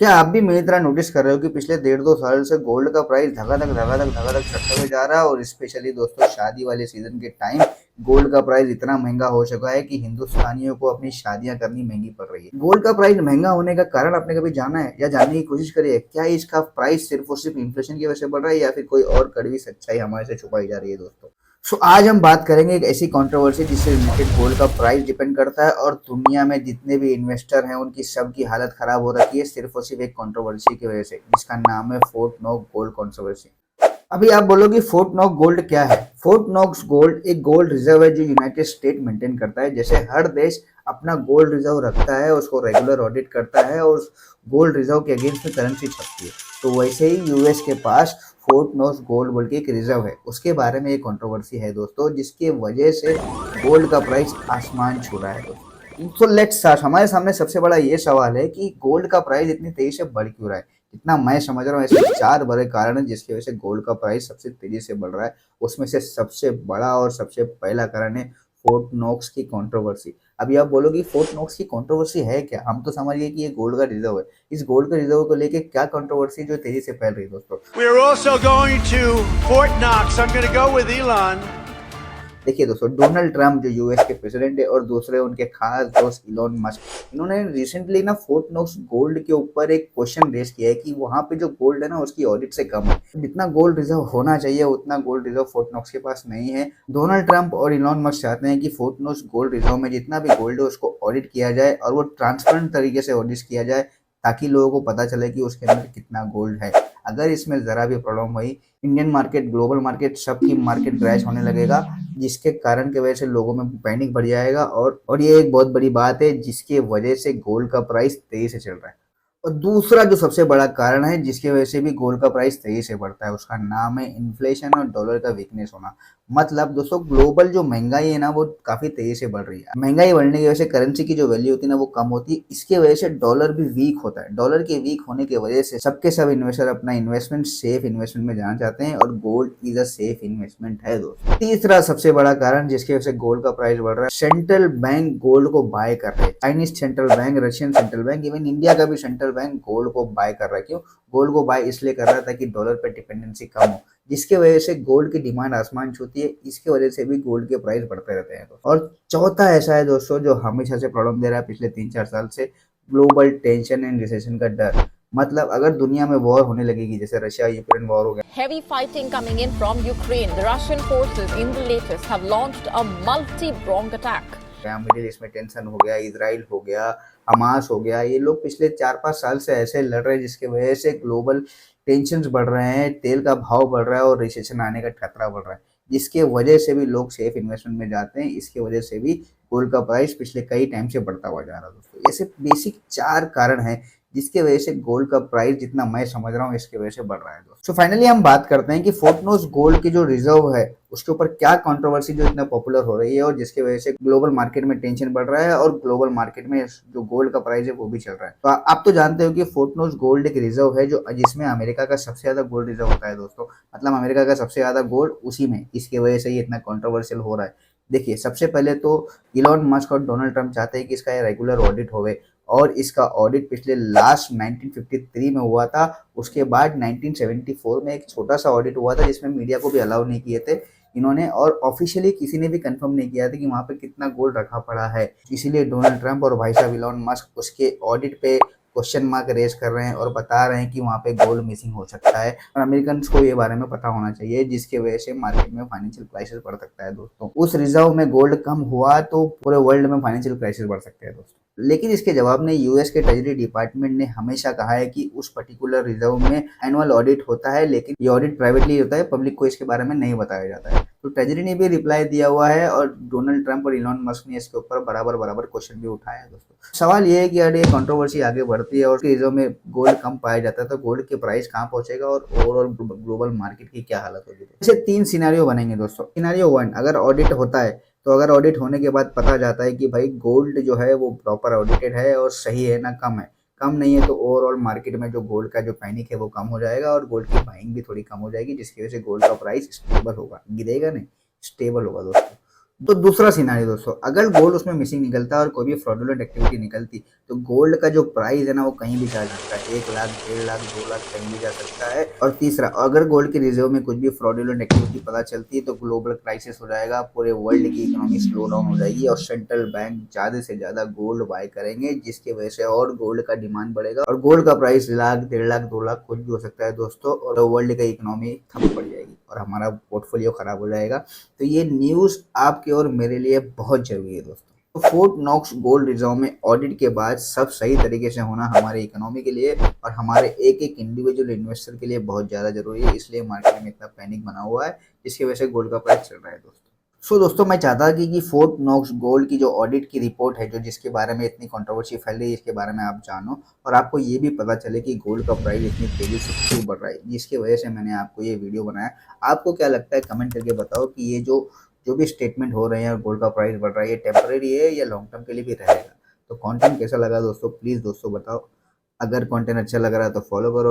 क्या आप भी मेरी तरह नोटिस कर रहे हो कि पिछले 1.5-2 साल से गोल्ड का प्राइस धगाधक चढ़ते हुए जा रहा है और स्पेशली दोस्तों शादी वाले सीजन के टाइम गोल्ड का प्राइस इतना महंगा हो चुका है कि हिंदुस्तानियों को अपनी शादियां करनी महंगी पड़ रही है। गोल्ड का प्राइस महंगा होने का कारण आपने कभी जाना है या जानने की कोशिश करी है? क्या इसका प्राइस सिर्फ और सिर्फ इन्फ्लेशन की वजह से बढ़ रहा है या फिर कोई और कड़वी सच्चाई हमारे से छुपाई जा रही है दोस्तों? आज हम बात करेंगे एक ऐसी कंट्रोवर्सी जिससे रिलेटेड गोल्ड का प्राइस डिपेंड करता है और दुनिया में जितने भी इन्वेस्टर हैं उनकी सबकी हालत खराब हो रखी है सिर्फ और सिर्फ एक कंट्रोवर्सी की वजह से, जिसका नाम है फोर्ट नॉक्स गोल्ड कंट्रोवर्सी। अभी आप बोलोगे फोर्ट नॉक्स गोल्ड क्या है? फोर्ट नॉक्स गोल्ड एक गोल्ड रिजर्व है जो यूनाइटेड स्टेट मेंटेन करता है। जैसे हर देश अपना गोल्ड रिजर्व रखता है, उसको रेगुलर ऑडिट करता है और उस गोल्ड रिजर्व के अगेंस्ट में करेंसी छपती है, तो वैसे ही यूएस के पास फोर्ट नॉक्स गोल्ड बोल के एक रिजर्व है। उसके बारे में एक कंट्रोवर्सी है दोस्तों, जिसके वजह से गोल्ड का प्राइस आसमान छू रहा है दोस्तों। तो लेट्स स्टार्ट। हमारे सामने सबसे बड़ा ये सवाल है कि गोल्ड का प्राइस इतनी तेजी से बढ़ क्यों रहा है? इतना मैं समझ रहा हूँ ऐसे 4 बड़े कारण हैं जिसकी वजह से गोल्ड का प्राइस सबसे तेजी से बढ़ रहा है। उसमें से सबसे बड़ा और सबसे पहला कारण है फोर्ट नॉक्स की कंट्रोवर्सी। अभी आप बोलोगे फोर्ट नॉक्स की कंट्रोवर्सी है क्या? हम तो समझ गए कि ये गोल्ड का रिजर्व है। इस गोल्ड के रिजर्व को लेके क्या कंट्रोवर्सी जो तेजी से फैल रही है दोस्तों? We are also going to Fort Knox. I'm going to go with Elon. देखिए दोस्तों, डोनाल्ड ट्रंप जो यूएस के प्रेसिडेंट है और दूसरे उनके खास दोस्त इलॉन मस्क, इन्होंने रिसेंटली ना फोर्ट नॉक्स गोल्ड के ऊपर एक क्वेश्चन रेज किया है कि वहां पे जो गोल्ड है ना उसकी ऑडिट से कम है। जितना गोल्ड रिजर्व होना चाहिए उतना गोल्ड रिजर्व फोर्ट नॉक्स के पास नहीं है। डोनाल्ड ट्रंप और इलॉन मस्क चाहते हैं कि फोर्ट नॉक्स गोल्ड रिजर्व में जितना भी गोल्ड है उसको ऑडिट किया जाए और वो ट्रांसपेरेंट तरीके से ऑडिट किया जाए, ताकि लोगों को पता चले कि उसके अंदर कितना गोल्ड है। अगर इसमें जरा भी प्रॉब्लम हुई, इंडियन मार्केट, ग्लोबल मार्केट, सबकी मार्केट क्रैश होने लगेगा, जिसके कारण की वजह से लोगों में पैनिक बढ़ जाएगा और ये एक बहुत बड़ी बात है जिसकी वजह से गोल्ड का प्राइस तेजी से चल रहा है। और दूसरा जो सबसे बड़ा कारण है जिसकी वजह से भी गोल्ड का प्राइस तेजी से बढ़ता है, उसका नाम है इन्फ्लेशन और डॉलर का वीकनेस होना। मतलब दोस्तों, ग्लोबल जो महंगाई है ना वो काफी तेजी से बढ़ रही है। महंगाई बढ़ने की वजह से करेंसी की जो वैल्यू होती है ना वो कम होती है। इसके वजह से डॉलर भी वीक होता है। डॉलर के वीक होने की वजह से सबके सब इन्वेस्टर अपना इन्वेस्टमेंट सेफ इन्वेस्टमेंट में जाना चाहते हैं और gold is a safe investment है दोस्तों। तीसरा सबसे बड़ा कारण जिसकी वजह से गोल्ड का प्राइस बढ़ रहा है, सेंट्रल बैंक गोल्ड को बाय कर रहे हैं। Chinese central bank, Russian central bank, even India का भी सेंट्रल बैंक गोल्ड को बाय कर रहा है। क्यों गोल्ड को बाय? इसलिए कर रहा है ताकि डॉलर पर डिपेंडेंसी कम हो, जिसके वजह से गोल्ड की डिमांड आसमान छूती है। इसके वजह से भी गोल्ड के प्राइस बढ़ते रहते हैं। और चौथा ऐसा है दोस्तों जो हमेशा से प्रॉब्लम दे रहा है पिछले 3-4 साल से, ग्लोबल टेंशन एंड रिसेशन का डर। मतलब अगर दुनिया में वॉर होने लगेगी, जैसे रशिया यूक्रेन वॉर हो गया, Heavy fighting coming in from Ukraine. The Russian forces in the latest have launched a multi-pronged attack. Middle east में टेंशन हो गया, इजराइल हो गया, हमास हो गया, ये लोग पिछले 4-5 साल से ऐसे लड़ रहे हैं जिसकी वजह से ग्लोबल टेंशन बढ़ रहे हैं, तेल का भाव बढ़ रहा है और रिसेशन आने का खतरा बढ़ रहा है, जिसके वजह से भी लोग सेफ इन्वेस्टमेंट में जाते हैं। इसके वजह से भी गोल्ड का प्राइस पिछले कई टाइम से बढ़ता हुआ जा रहा है दोस्तों। ऐसे बेसिक 4 कारण हैं जिसके वजह से गोल्ड का प्राइस, जितना मैं समझ रहा हूँ, इसके वजह से बढ़ रहा है दोस्तों। फाइनली हम बात करते हैं कि फोर्ट नॉक्स गोल्ड की जो रिजर्व है उसके ऊपर क्या कंट्रोवर्सी जो इतना पॉपुलर हो रही है और जिसकी वजह से ग्लोबल मार्केट में टेंशन बढ़ रहा है और ग्लोबल मार्केट में जो गोल्ड का प्राइस है वो भी चल रहा है। तो आप तो जानते हो कि फोर्ट नॉक्स गोल्ड एक रिजर्व है जो जिसमें अमेरिका का सबसे ज्यादा गोल्ड रिजर्व होता है दोस्तों। मतलब अमेरिका का सबसे ज्यादा गोल्ड उसी में, इसकी वजह से ये इतना कंट्रोवर्शियल हो रहा है। देखिए, सबसे पहले तो इलॉन मस्क और डोनाल्ड ट्रंप चाहते हैं कि इसका रेगुलर ऑडिट होवे और इसका ऑडिट पिछले लास्ट 1953 में हुआ था। उसके बाद 1974 में एक छोटा सा ऑडिट हुआ था जिसमें मीडिया को भी अलाउ नहीं किए थे इन्होंने, और ऑफिशियली किसी ने भी कंफर्म नहीं किया था कि वहां पे कितना गोल्ड रखा पड़ा है। इसीलिए डोनाल्ड ट्रंप और भाई साहब इलॉन मस्क उसके ऑडिट पे क्वेश्चन मार्क रेज कर रहे हैं और बता रहे हैं कि वहां पे गोल्ड मिसिंग हो सकता है और अमेरिकन को ये बारे में पता होना चाहिए, जिसके वजह से मार्केट में फाइनेंशियल क्राइसिस बढ़ सकता है दोस्तों। उस रिजर्व में गोल्ड कम हुआ तो पूरे वर्ल्ड में फाइनेंशियल क्राइसिस बढ़ सकते हैं दोस्तों। लेकिन इसके जवाब में यूएस के ट्रेजरी डिपार्टमेंट ने हमेशा कहा है कि उस पर्टिकुलर रिजर्व में एनुअल ऑडिट होता है, लेकिन ये ऑडिट प्राइवेटली होता है, पब्लिक को इसके बारे में नहीं बताया जाता है। तो ट्रेजरी ने भी रिप्लाई दिया हुआ है और डोनाल्ड ट्रंप और इलॉन मस्क ने इसके ऊपर बराबर बराबर क्वेश्चन भी उठाया है दोस्तों। सवाल ये है कि अगर ये कंट्रोवर्सी आगे बढ़ती है और रिजर्व में गोल्ड कम पाया जाता है तो गोल्ड के प्राइस कहाँ पहुंचेगा और ओवरऑल ग्लोबल मार्केट की क्या हालत होगी। ऐसे 3 सिनेरियो बनेंगे दोस्तों। सिनेरियो 1, अगर ऑडिट होता है तो अगर ऑडिट होने के बाद पता जाता है कि भाई गोल्ड जो है वो प्रॉपर ऑडिटेड है और सही है ना कम है, कम नहीं है, तो ओवरऑल मार्केट में जो गोल्ड का जो पैनिक है वो कम हो जाएगा और गोल्ड की बाइंग भी थोड़ी कम हो जाएगी, जिसकी वजह से गोल्ड का प्राइस स्टेबल होगा, गिरेगा नहीं, स्टेबल होगा दोस्तों। तो दूसरा सिनारी दोस्तों, अगर गोल्ड उसमें मिसिंग निकलता और कोई भी फ्रॉडुलेंट एक्टिविटी निकलती तो गोल्ड का जो प्राइस है ना वो कहीं भी जा सकता है, 1 लाख 1.5 लाख 2 लाख कहीं भी जा सकता है। और तीसरा, अगर गोल्ड के रिजर्व में कुछ भी फ्रॉडुलेंट एक्टिविटी पता चलती है तो ग्लोबल क्राइसिस हो जाएगा, पूरे वर्ल्ड की इकोनॉमी स्लो डाउन हो जाएगी और सेंट्रल बैंक ज्यादा से ज्यादा गोल्ड बाय करेंगे, जिसकी वजह से और गोल्ड का डिमांड बढ़ेगा और गोल्ड का प्राइस 1 लाख 1.5 लाख 2 लाख कुछ भी हो सकता है दोस्तों, और वर्ल्ड की इकोनॉमी ठप पड़ जाएगी और हमारा पोर्टफोलियो खराब हो जाएगा। तो ये न्यूज़ आपके और मेरे लिए बहुत जरूरी है दोस्तों। तो फोर्ट नॉक्स गोल्ड रिजर्व में ऑडिट के बाद सब सही तरीके से होना हमारे इकोनॉमी के लिए और हमारे एक एक इंडिविजुअल इन्वेस्टर के लिए बहुत ज़्यादा जरूरी है, इसलिए मार्केट में इतना पैनिक बना हुआ है जिसकी वजह से गोल्ड का प्राइस चल रहा है दोस्तों। सो दोस्तों, मैं चाहता कि फोर्ट नॉक्स गोल्ड की जो ऑडिट की रिपोर्ट है, जो जिसके बारे में इतनी कंट्रोवर्सी फैल रही है, इसके बारे में आप जानो और आपको ये भी पता चले कि गोल्ड का प्राइस इतनी तेजी से क्यों बढ़ रहा है, जिसकी वजह से मैंने आपको ये वीडियो बनाया। आपको क्या लगता है, कमेंट करके बताओ कि ये जो भी स्टेटमेंट हो रहे हैं और गोल्ड का प्राइस बढ़ रहा है, ये टेम्परेरी है या लॉन्ग टर्म के लिए भी रहेगा। तो कंटेंट कैसा लगा दोस्तों, प्लीज़ दोस्तों बताओ। अगर कंटेंट अच्छा लग रहा है तो फॉलो करो।